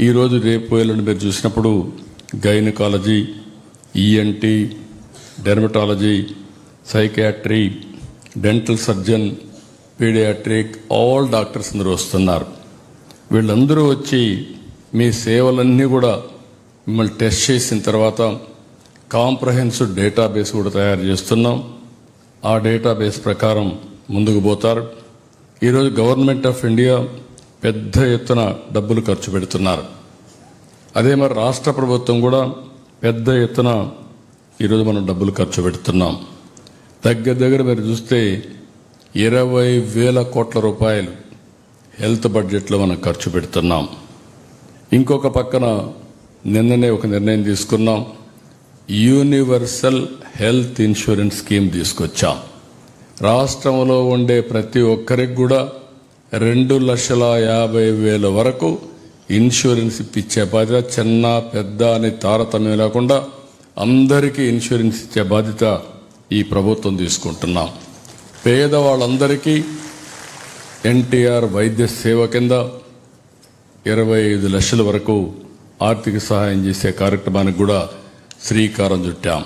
ఈరోజు రేపు ఎల్లుండి మీరు చూసినప్పుడు gynaecology, ENT, dermatology, psychiatry, dental surgeon, paediatric, all doctors అందరూ వస్తున్నారు. వీళ్ళందరూ వచ్చి మీ సేవలన్నీ కూడా మిమ్మల్ని టెస్ట్ చేసిన తర్వాత కాంప్రహెన్సివ్ డేటాబేస్ కూడా తయారు చేస్తున్నాం. ఆ డేటాబేస్ ప్రకారం ముందుకు పోతారు. ఈరోజు గవర్నమెంట్ ఆఫ్ ఇండియా పెద్ద ఎత్తున డబ్బులు ఖర్చు పెడుతున్నారు. అదే మరి రాష్ట్ర ప్రభుత్వం కూడా పెద్ద ఎత్తున ఈరోజు మనం డబ్బులు ఖర్చు పెడుతున్నాం. దగ్గర మీరు చూస్తే 20,000 కోట్ల రూపాయలు హెల్త్ బడ్జెట్లో మనం ఖర్చు పెడుతున్నాం. ఇంకొక పక్కన నిన్ననే ఒక నిర్ణయం తీసుకున్నాం. యూనివర్సల్ హెల్త్ ఇన్సూరెన్స్ స్కీమ్ తీసుకొచ్చాం. రాష్ట్రంలో ఉండే ప్రతి ఒక్కరికి కూడా 2,50,000 వరకు ఇన్సూరెన్స్ ఇప్పించే బాధ్యత, చిన్న పెద్ద అని తారతమ్యం లేకుండా అందరికీ ఇన్సూరెన్స్ ఇచ్చే బాధ్యత ఈ ప్రభుత్వం తీసుకుంటున్నాం. పేదవాళ్ళందరికీ ఎన్టీఆర్ వైద్య సేవ కింద 25 లక్షల వరకు ఆర్థిక సహాయం చేసే కార్యక్రమానికి కూడా శ్రీకారం చుట్టాం.